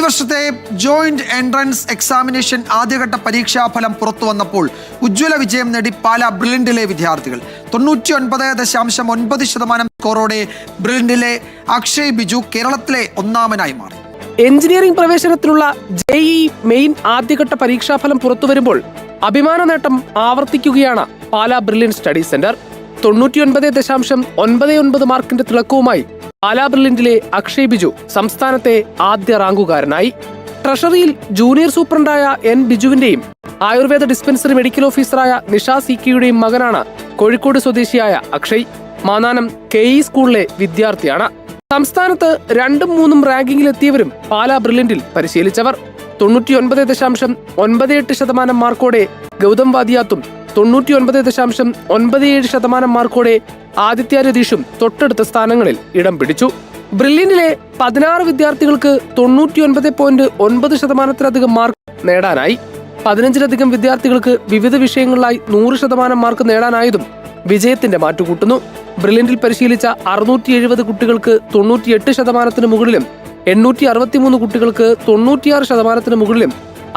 വർഷത്തെ joint entrance examination ആദ്യഘട്ട പരീക്ഷാഫലം പുറത്തു വന്നപ്പോൾ ഉജ്ജ്വല വിജയം നേടി പാലാ ബ്രില്യന്റിലെ വിദ്യാർത്ഥികൾ 99.9% സ്കോറോടെ ബ്രില്യന്റിലെ അക്ഷയ് ബിജു കേരളത്തിലെ ഒന്നാമനായി മാറി. എഞ്ചിനീയറിംഗ് പ്രവേശനത്തിനുള്ള JEE മെയിൻ ആദ്യഘട്ട പരീക്ഷാഫലം പുറത്തുവരുമ്പോൾ അഭിമാന നേട്ടം ആവർത്തിക്കുകയാണ് പാലാ ബ്രില്യന്റ് സ്റ്റഡി സെന്റർ. 99.99 മാർക്കിന്റെ തിളക്കവുമായി പാലാ ബ്രില്യന്റിലെ അക്ഷയ് ബിജു സംസ്ഥാനത്തെ ആദ്യ റാങ്കുകാരനായി. ട്രഷറിയിൽ ജൂനിയർ സൂപ്രണ്ടായ N ബിജുവിന്റെയും ആയുർവേദ ഡിസ്പെൻസറി മെഡിക്കൽ ഓഫീസറായ നിഷ CKയുടെയും മകനാണ് കോഴിക്കോട് സ്വദേശിയായ അക്ഷയ്. മാന്നാനം KE സ്കൂളിലെ വിദ്യാർത്ഥിയാണ്. സംസ്ഥാനത്ത് 2ഉം 3ഉം റാങ്കിങ്ങിലെത്തിയവരും പാലാ ബ്രില്യന്റിൽ പരിശീലിച്ചവർ. 99.98% മാർക്കോടെ ഗൗതം വാദിയാത്തും 99.97% മാർക്കോടെ ആദിത്യ രതീഷും തൊട്ടടുത്ത സ്ഥാനങ്ങളിൽ ഇടം പിടിച്ചു. ബ്രില്യന്റിലെ 16 വിദ്യാർത്ഥികൾക്ക് 99.9% മാർക്ക് നേടാനായി. 15ലധികം വിദ്യാർത്ഥികൾക്ക് വിവിധ വിഷയങ്ങളിലായി 100% മാർക്ക് നേടാനായതും വിജയത്തിന്റെ മാറ്റുകൂട്ടുന്നു. ബ്രില്യന്റിൽ പരിശീലിച്ച 670 കുട്ടികൾക്ക് 98% മുകളിലും 863 കുട്ടികൾക്ക് 96% മുകളിലും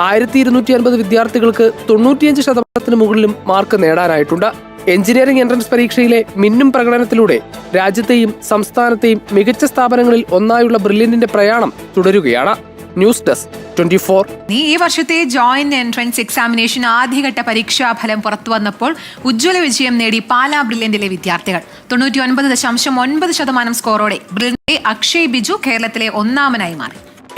1250 വിദ്യാർത്ഥികൾക്ക് 95% മുകളിലും മാർക്ക് നേടാനായിട്ടുണ്ട്. എഞ്ചിനീയറിംഗ് എൻട്രൻസ് പരീക്ഷയിലെ മിന്നും പ്രകടനത്തിലൂടെ രാജ്യത്തെയും സംസ്ഥാനത്തെയും മികച്ച സ്ഥാപനങ്ങളിൽ ഒന്നായുള്ള ബ്രില്യന്റിന്റെ പ്രയാണം തുടരുകയാണ്. News desk 24. ഈ വർഷത്തെ ജോയിന്റ് എൻട്രൻസ് എക്സാമിനേഷൻ ആദ്യഘട്ട പരീക്ഷാഫലം പുറത്തു വന്നപ്പോൾ ഉജ്ജ്വല വിജയം നേടി പാലാ ബ്രില്യന്റിലെ വിദ്യാർത്ഥികൾ. 99.9% സ്കോറോടെ ബ്രില്യന്റിലെ അക്ഷയ് ബിജു കേരളത്തിലെ ഒന്നാമനായി മാറി.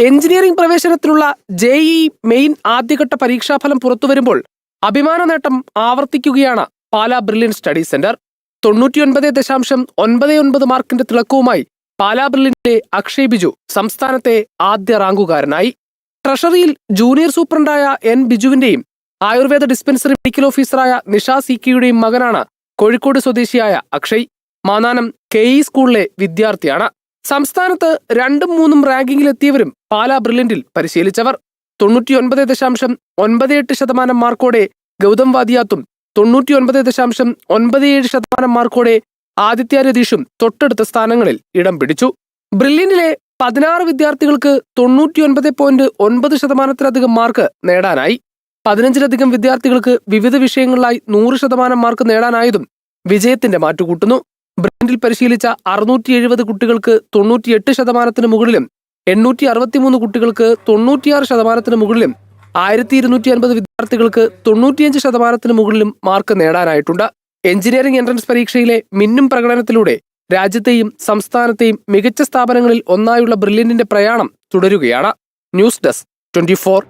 എഞ്ചിനീയറിംഗ് പ്രവേശനത്തിനുള്ള JEE മെയിൻ ആദ്യഘട്ട പരീക്ഷാഫലം പുറത്തുവരുമ്പോൾ അഭിമാന നേട്ടം ആവർത്തിക്കുകയാണ് പാലാ ബ്രില്യന്റ് സ്റ്റഡി സെന്റർ. 99.99 മാർക്കിന്റെ തിളക്കവുമായി പാലാ ബ്രില്യന്റിലെ അക്ഷയ് ബിജു സംസ്ഥാനത്തെ ആദ്യ റാങ്കുകാരനായി. ട്രഷറിയിൽ ജൂനിയർ സൂപ്രണ്ടായ N ബിജുവിന്റെയും ആയുർവേദ ഡിസ്പെൻസറി മെഡിക്കൽ ഓഫീസറായ നിഷ CKയുടെയും മകനാണ് കോഴിക്കോട് സ്വദേശിയായ അക്ഷയ്. മാന്നാനം KE സ്കൂളിലെ വിദ്യാർത്ഥിയാണ്. സംസ്ഥാനത്ത് 2ഉം 3ഉം റാങ്കിങ്ങിലെത്തിയവരും പാലാ ബ്രില്യന്റിൽ പരിശീലിച്ചവർ. 99.98% മാർക്കോടെ ഗൗതം വാദിയാത്തും 99.97% മാർക്കോടെ ആദിത്യ രതീഷും തൊട്ടടുത്ത സ്ഥാനങ്ങളിൽ ഇടം പിടിച്ചു. ബ്രില്യന്റിലെ 16 വിദ്യാർത്ഥികൾക്ക് 99.9% മാർക്ക് നേടാനായി. 15ലധികം വിദ്യാർത്ഥികൾക്ക് വിവിധ വിഷയങ്ങളിലായി 100% മാർക്ക് നേടാനായതും വിജയത്തിന്റെ മാറ്റുകൂട്ടുന്നു. ബ്രില്യന്റിൽ പരിശീലിച്ച 670 കുട്ടികൾക്ക് 98% മുകളിലും 863 കുട്ടികൾക്ക് 96% മുകളിലും 1250 വിദ്യാർത്ഥികൾക്ക് 95% മുകളിലും മാർക്ക് നേടാനായിട്ടുണ്ട്. എഞ്ചിനീയറിംഗ് എൻട്രൻസ് പരീക്ഷയിലെ മിന്നും പ്രകടനത്തിലൂടെ രാജ്യത്തെയും സംസ്ഥാനത്തെയും മികച്ച സ്ഥാപനങ്ങളിൽ ഒന്നായുള്ള ബ്രില്യന്റിന്റെ പ്രയാണം തുടരുകയാണ്. News desk 24.